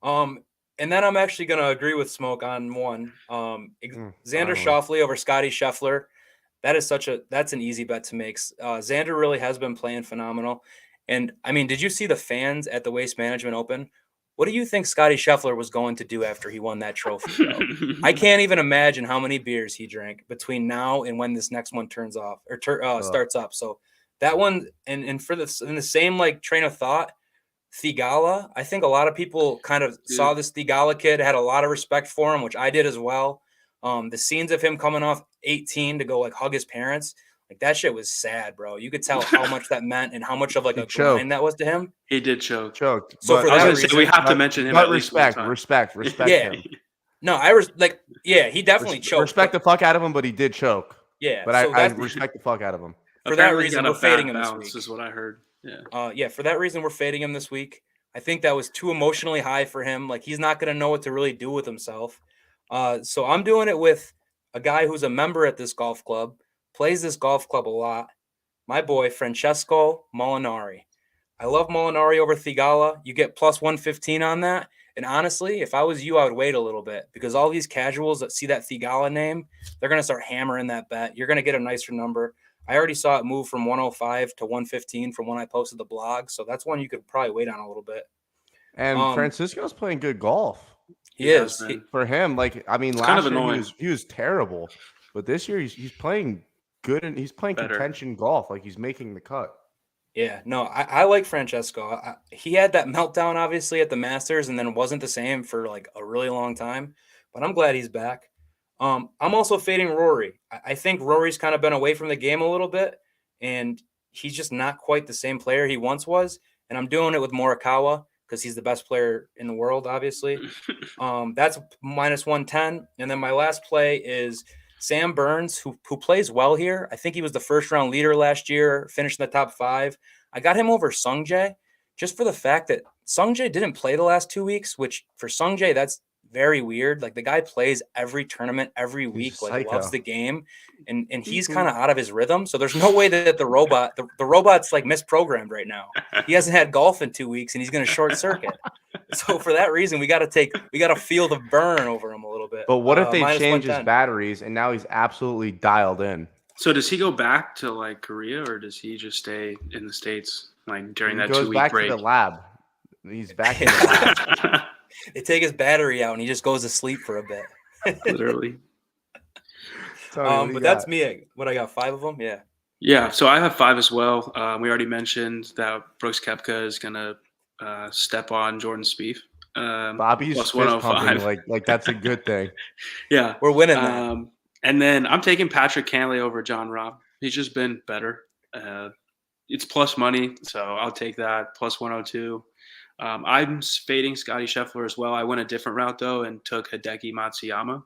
And then I'm actually going to agree with Smoke on one. Xander Finally. Schauffele over Scotty Scheffler. That's an easy bet to make. Xander really has been playing phenomenal. And I mean, did you see the fans at the Waste Management Open? What do you think Scotty Scheffler was going to do after he won that trophy, bro? I can't even imagine how many beers he drank between now and when this next one turns off or starts up. So that one, and in the same like train of thought, Thigala. I think a lot of people kind of saw this Thigala kid, had a lot of respect for him, which I did as well. The scenes of him coming off 18 to go like hug his parents, like that shit was sad, bro. You could tell how much that meant and how much of like a grind that was to him. He did choke. Choked. So for that reason, we have to mention him. But at least one time. respect Yeah. him. No, he definitely choked. Respect the fuck out of him, but he did choke. Yeah, but so I respect the fuck out of him. For that reason, we're fading him this week. Is what I heard. Yeah. For that reason, we're fading him this week. I think that was too emotionally high for him. Like he's not going to know what to really do with himself. So I'm doing it with a guy who's a member at this golf club, plays this golf club a lot. My boy, Francesco Molinari. I love Molinari over Thigala. You get plus 115 on that. And honestly, if I was you, I would wait a little bit because all these casuals that see that Thigala name, they're going to start hammering that bet. You're going to get a nicer number. I already saw it move from 105 to 115 from when I posted the blog. So that's one you could probably wait on a little bit. And Francisco's playing good golf. He is. For him, like, I mean, last year he was terrible. But this year he's playing good and he's playing contention golf. Like he's making the cut. Yeah, no, I like Francesco. He had that meltdown, obviously, at the Masters and then wasn't the same for like a really long time. But I'm glad he's back. I'm also fading Rory. I think Rory's kind of been away from the game a little bit, and he's just not quite the same player he once was. And I'm doing it with Morikawa because he's the best player in the world, obviously. That's minus 110. And then my last play is Sam Burns, who plays well here. I think he was the first-round leader last year, finished in the top 5. I got him over Sungjae just for the fact that Sungjae didn't play the last 2 weeks, which for Sungjae, that's very weird. Like the guy plays every tournament every week, like loves the game, and he's kind of out of his rhythm. So there's no way that the robot's like misprogrammed right now. He hasn't had golf in 2 weeks, and he's going to short circuit. So for that reason, we got to feel the burn over him a little bit. But what if they change his batteries and now he's absolutely dialed in? So does he go back to like Korea or does he just stay in the States like during that 2 week break? He goes back to the lab. He's back in the lab. They take his battery out and he just goes to sleep for a bit. Literally. But that's me. What I got, 5 of them? Yeah. Yeah. So I have 5 as well. We already mentioned that Brooks Koepka is gonna step on Jordan Spieth. Bobby's plus 105. Like that's a good thing. Yeah, we're winning that. And then I'm taking Patrick Cantlay over John Rahm. He's just been better. It's plus money, so I'll take that. Plus 102. I'm fading Scotty Scheffler as well. I went a different route though and took Hideki Matsuyama.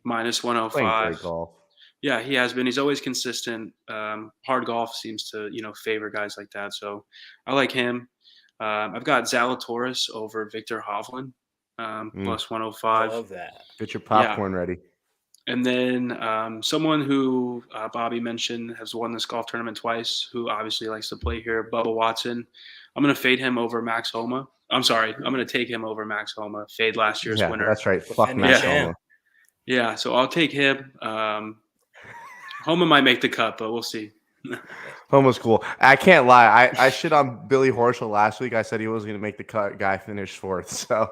Minus 105. Great golf. Yeah, he has been. He's always consistent. Hard golf seems to favor guys like that. So I like him. I've got Zalatoris over Victor Hovland, plus 105. I love that. Get your popcorn ready. And then someone who Bobby mentioned has won this golf tournament twice, who obviously likes to play here, Bubba Watson. I'm going to fade him over Max Homa. I'm sorry. I'm going to take him over Max Homa. Fade last year's winner. That's right. Fuck Max Homa. Yeah, so I'll take him. Homa might make the cut, but we'll see. Homa's cool. I can't lie. I shit on Billy Horschel last week. I said he wasn't going to make the cut. Guy finished 4th. So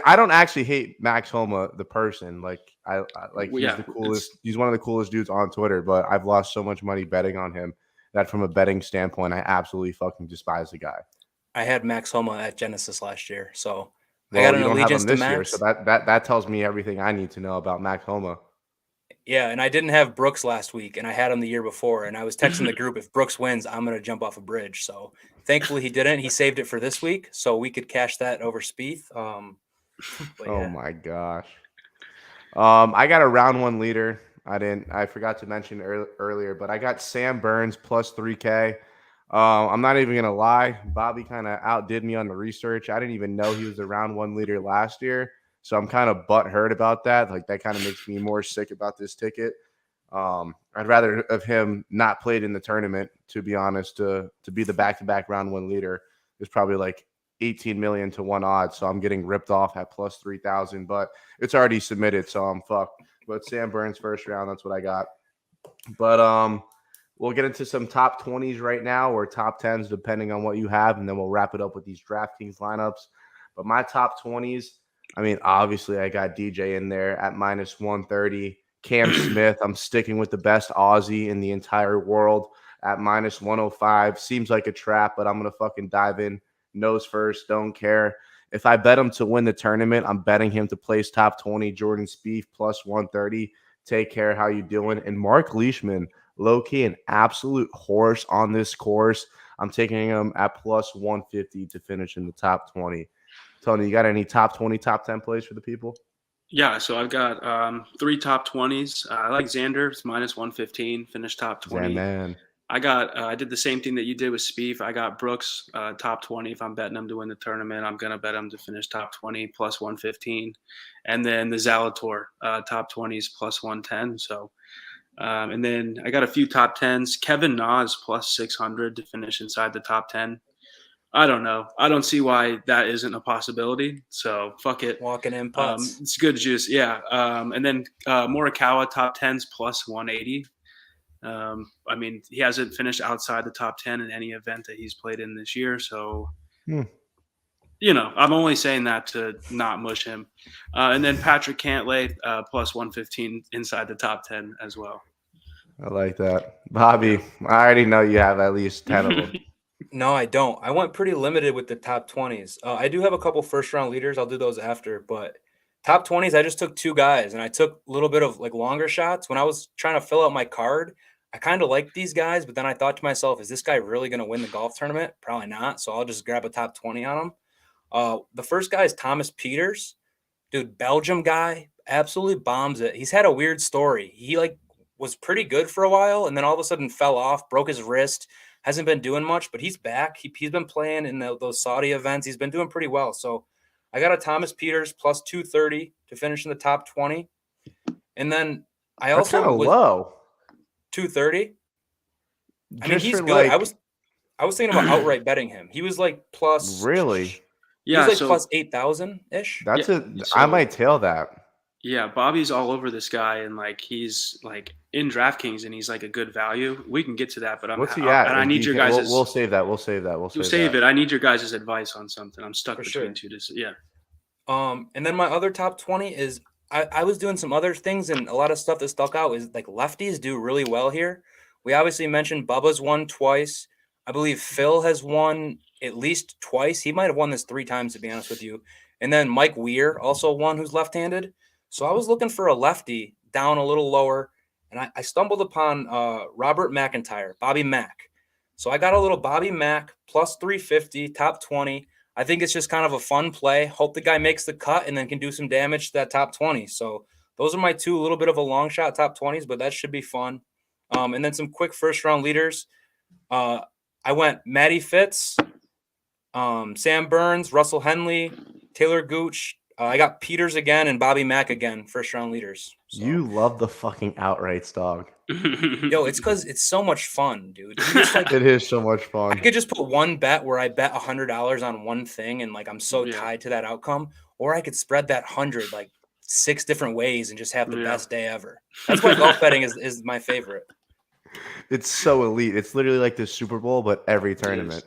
I don't actually hate Max Homa, the person. Like he's the coolest. He's one of the coolest dudes on Twitter. But I've lost so much money betting on him that from a betting standpoint, I absolutely fucking despise the guy. I had Max Homa at Genesis last year, so I got an allegiance to Max. Year, so that tells me everything I need to know about Max Homa. Yeah, and I didn't have Brooks last week, and I had him the year before, and I was texting the group, if Brooks wins, I'm going to jump off a bridge. So thankfully he didn't. He saved it for this week, so we could cash that over Spieth. Oh my gosh. I got a round 1 leader. I forgot to mention earlier, but I got Sam Burns plus 3K. I'm not even gonna lie. Bobby kind of outdid me on the research. I didn't even know he was a round 1 leader last year. So I'm kind of butthurt about that. Like that kind of makes me more sick about this ticket. I'd rather of him not played in the tournament, to be honest, to be the back-to-back round one leader. Is probably like 18 million to 1 odds. So I'm getting ripped off at plus 3,000, but it's already submitted, so I'm fucked. But Sam Burns first round, that's what I got. But we'll get into some top 20s right now or top 10s, depending on what you have, and then we'll wrap it up with these DraftKings lineups. But my top 20s, I mean, obviously I got DJ in there at minus 130. Cam Smith, I'm sticking with the best Aussie in the entire world at minus 105. Seems like a trap, but I'm going to fucking dive in nose first. Don't care. If I bet him to win the tournament, I'm betting him to place top 20. Jordan Spieth plus 130. Take care. How you doing? And Mark Leishman, low-key an absolute horse on this course. I'm taking him at plus 150 to finish in the top 20. Tony, you got any top 20, top 10 plays for the people? Yeah, so I've got 3 top 20s. I like Xander, it's minus 115, finished top 20. Man. I did the same thing that you did with Spieth. I got Brooks top 20. If I'm betting him to win the tournament, I'm going to bet him to finish top 20 plus 115. And then the Zalator top 20s plus 110. So, and then I got a few top 10s. Kevin Nas plus 600 to finish inside the top 10. I don't know. I don't see why that isn't a possibility. So fuck it. Walking in putts. It's good juice. Yeah. And then Morikawa top 10s plus 180. I mean, he hasn't finished outside the top 10 in any event that he's played in this year. So, you know, I'm only saying that to not mush him. And then Patrick Cantlay plus 115 inside the top 10 as well. I like that. Bobby, I already know you have at least 10 of them. No, I don't. I went pretty limited with the top 20s. I do have a couple first-round leaders. I'll do those after. But top 20s, I just took 2 guys, and I took a little bit of like longer shots. When I was trying to fill out my card, I kind of liked these guys, but then I thought to myself, is this guy really going to win the golf tournament? Probably not. So I'll just grab a top 20 on him. The first guy is Thomas Peters. Dude, Belgium guy, absolutely bombs it. He's had a weird story. He like was pretty good for a while, and then all of a sudden fell off, broke his wrist. Hasn't been doing much, but he's back. He's been playing in those Saudi events. He's been doing pretty well. So I got a Thomas Peters plus 230 to finish in the top 20. And then I That's also kind of low. 230. I mean, Just he's for, good. like- I was thinking about outright betting him. He was like plus Really? He Yeah. was like So plus 8,000 ish. That's Yeah, I so- might tail that. yeah, Bobby's all over this guy, and like he's like in DraftKings, and he's like a good value. We can get to that, but What's he at? and I need your guys' We'll save that. We'll save that. You'll save it. I need your guys' advice on something. I'm stuck For between sure. two. Yeah. And then my other top 20 is I was doing some other things, and a lot of stuff that stuck out is like lefties do really well here. We obviously mentioned Bubba's won twice. I believe Phil has won at least twice. He might have won this 3 times, to be honest with you. And then Mike Weir also won, who's left-handed. So I was looking for a lefty down a little lower, and I stumbled upon Robert McIntyre, Bobby Mack. So I got a little Bobby Mack plus 350, top 20. I think it's just kind of a fun play. Hope the guy makes the cut and then can do some damage to that top 20. So those are my 2, a little bit of a long shot top 20s, but that should be fun. And then some quick first-round leaders. I went Matty Fitz, Sam Burns, Russell Henley, Taylor Gooch. I got Peters again and Bobby Mack again, first-round leaders. So. You love the fucking outrights, dog. Yo, it's because it's so much fun, dude. You just, like, It is so much I fun. could just put one bet where I bet $100 on one thing, and like I'm so Yeah. tied to that outcome, or I could spread that 100 like 6 different ways and just have the Yeah. best day ever. That's why golf betting is my favorite. It's so elite. It's literally like the Super Bowl, but every tournament.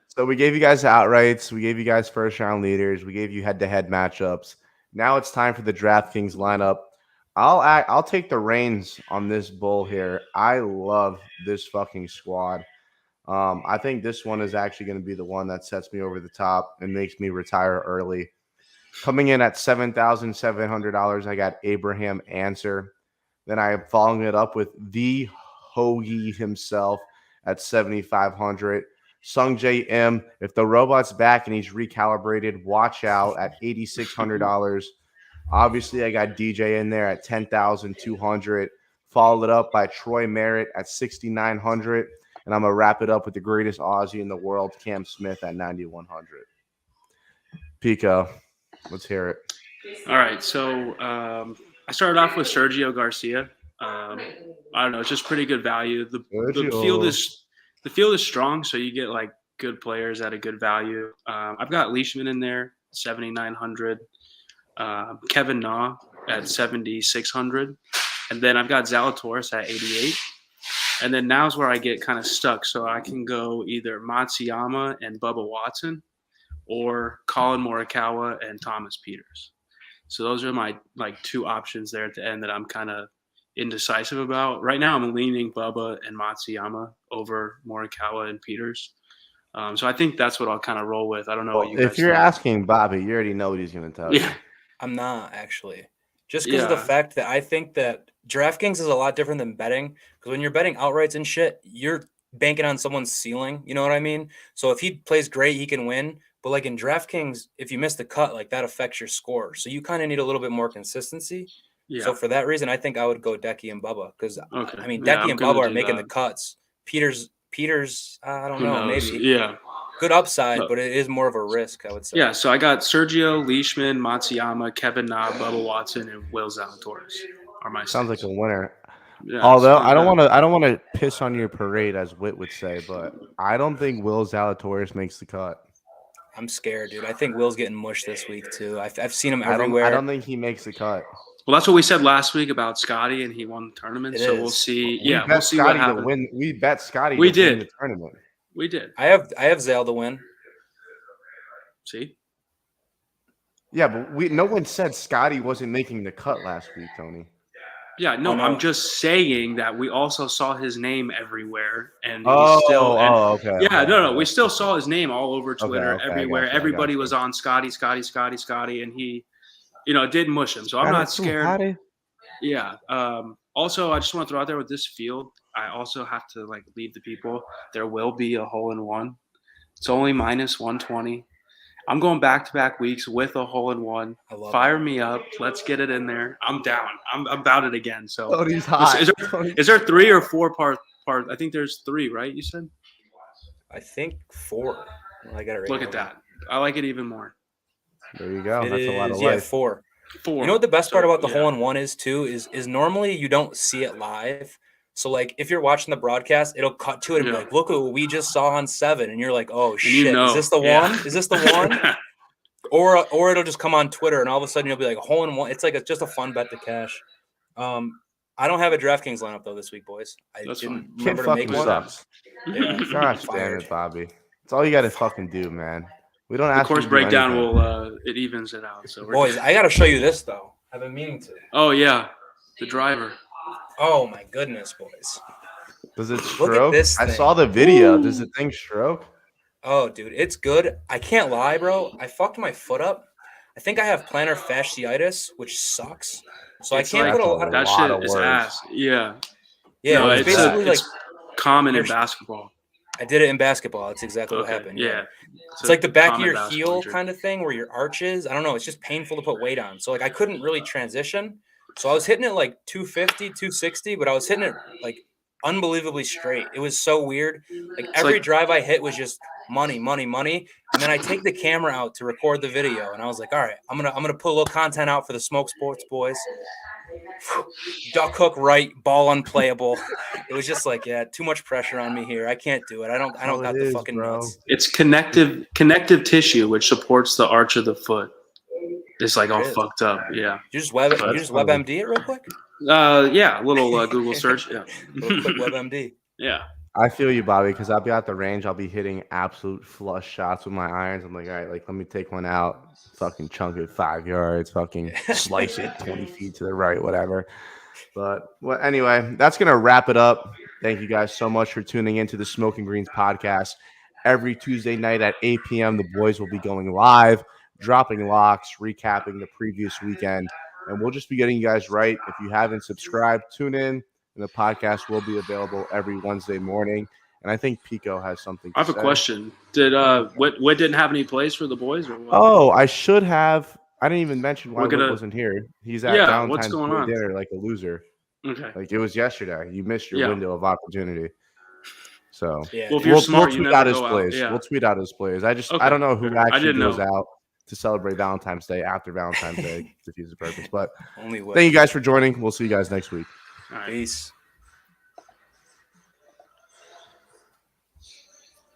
So we gave you guys outrights. We gave you guys first round leaders. We gave you head-to-head matchups. Now it's time for the DraftKings lineup. I'll take the reins on this bull here. I love this fucking squad. I think this one is actually going to be the one that sets me over the top and makes me retire early. Coming in at $7,700, I got Abraham Answer. Then I am following it up with the Hoagie himself at $7,500. Sung J M, if the robot's back and he's recalibrated, watch out at $8,600. Obviously, I got DJ in there at $10,200. Followed up by Troy Merritt at $6,900. And I'm going to wrap it up with the greatest Aussie in the world, Cam Smith at $9,100. Pico, Let's hear it. All right, so I started off with Sergio Garcia. I don't know, it's just pretty good value. The field is strong, so you get like good players at a good value. I've got Leishman in there, 7,900. Kevin Na at 7,600, and then I've got Zalatoris at 88. And then now's where I get kind of stuck. So I can go either Matsuyama and Bubba Watson, or Colin Morikawa and Thomas Peters. So those are my like two options there at the end that I'm kind of indecisive about. Right now, I'm leaning Bubba and Matsuyama over Morikawa and Peters. So I think that's what I'll kind of roll with. I don't know what you guys If you're think. asking Bobby, you already know what he's going to tell you. Yeah. I'm not actually. Just because of the fact that I think that DraftKings is a lot different than betting. Because when you're betting outrights and shit, you're banking on someone's ceiling. You know what I mean? So if he plays great, he can win. But like in DraftKings, if you miss the cut, like that affects your score. So you kind of need a little bit more consistency. Yeah. So for that reason, I think I would go Decky and Bubba. Because I mean, Yeah, Decky I'm and gonna Bubba are do making that. the cuts. Peters, I don't Who know, knows? maybe. Yeah. Good upside, but it is more of a risk, I would say. Yeah, so I got Sergio, Leishman, Matsuyama, Kevin Na, Bubba Watson, and Will Zalatoris are my Sounds like six. a winner. Yeah, Although it's not I don't want to piss on your parade, as Whit would say, but I don't think Will Zalatoris makes the cut. I'm scared, dude. I think Will's getting mushed this week too. I've seen him I everywhere. don't think he makes the cut. Well, that's what we said last week about Scotty, and he won the tournament. It So is. we'll see. We Yeah, bet we'll see Scotty what happens. to win. We bet Scotty We to win did. the tournament. We did. I have Zale to win. See? Yeah, but no one said Scotty wasn't making the cut last week, Tony. Yeah, no, Oh, no. I'm just saying that we also saw his name everywhere, and he's still. Okay. Yeah, okay, no, okay. we still saw his name all over Twitter, okay, I everywhere. gotcha, I Everybody gotcha. was on Scotty, and he, did mush him. So I'm Scotty not scared. Scotty? Yeah. Also, I just want to throw out there with this field, I also have to like lead the people. There will be a hole in one. It's only minus 120. I'm going back-to-back weeks with a hole in one. I love Fire it. me up. Let's get it in there. I'm down. I'm about it again. So Tony's hot. is there 3 or 4 part? I think there's 3, right? You said. I think 4. I got it right. Look at that. I like it even more. There you go. It That's a lot of is, life. 4. 4. You know what the best part about the yeah. hole in one is too is normally you don't see it live. So like if you're watching the broadcast, it'll cut to it and be like, look at what we just saw on 7, and you're like, oh shit, is this the one? Is this the one? Or it'll just come on Twitter and all of a sudden you'll be like hole in one. It's like just a fun bet to cash. I don't have a DraftKings lineup though this week, boys. I didn't remember to make one. Sucks. Yeah, Gosh damn it, Bobby. It's all you got to fucking do, man. We don't The ask course you to do breakdown anything. will it evens it out. So Boys, I got to show you this though. I've been meaning to. Oh yeah, the driver. Oh my goodness, boys. Does it Look at stroke? this I thing. saw the video. Ooh. Does the thing stroke? Oh, dude, it's good. I can't lie, bro. I fucked my foot up. I think I have plantar fasciitis, which sucks. So It's I can't like, put a lot. That lot shit of is words. ass. Yeah. Yeah, No, it's basically like common in basketball. I did it in basketball. That's exactly what happened. Yeah. It's like the back of your basketball heel injury. kind of thing where your arch is. I don't know. It's just painful to put weight on. So like I couldn't really transition. So I was hitting it like 250, 260, but I was hitting it like unbelievably straight. It was so weird. Like every drive I hit was just money, money, money. And then I take the camera out to record the video, and I was like, all right, I'm gonna put a little content out for the Smoke Sports boys. Duck hook right, ball unplayable. It was just like, yeah, too much pressure on me here. I can't do it. I don't got the fucking nuts. It's connective tissue which supports the arch of the foot. It's like all fucked up. Yeah. You just WebMD it real quick? Yeah, a little Google search. Yeah. A little quick WebMD. Yeah. I feel you, Bobby, because I'll be at the range. I'll be hitting absolute flush shots with my irons. I'm like, all right, like let me take one out, fucking chunk it 5 yards, fucking slice it 20 feet to the right, whatever. But well, anyway, that's gonna wrap it up. Thank you guys so much for tuning into the Smoking Greens podcast. Every Tuesday night at 8 p.m., the boys will be going live, dropping locks, recapping the previous weekend, and we'll just be getting you guys right. If you haven't subscribed, tune in. And the podcast will be available every Wednesday morning. And I think Pico has something to I have say. a question. Did Whit didn't have any plays for the boys or what? Oh, I should have. I didn't even mention why Whit wasn't here. He's at what's Valentine's going on? dinner like a loser. Okay. Like it was yesterday. You missed your window of opportunity. So yeah. Well, if you're smart, we'll tweet out his plays. Yeah. We'll tweet out his plays. I don't know who actually goes out. to celebrate Valentine's Day after Valentine's Day defeats the purpose. But Only way. thank you guys for joining. We'll see you guys next week. All right. Peace.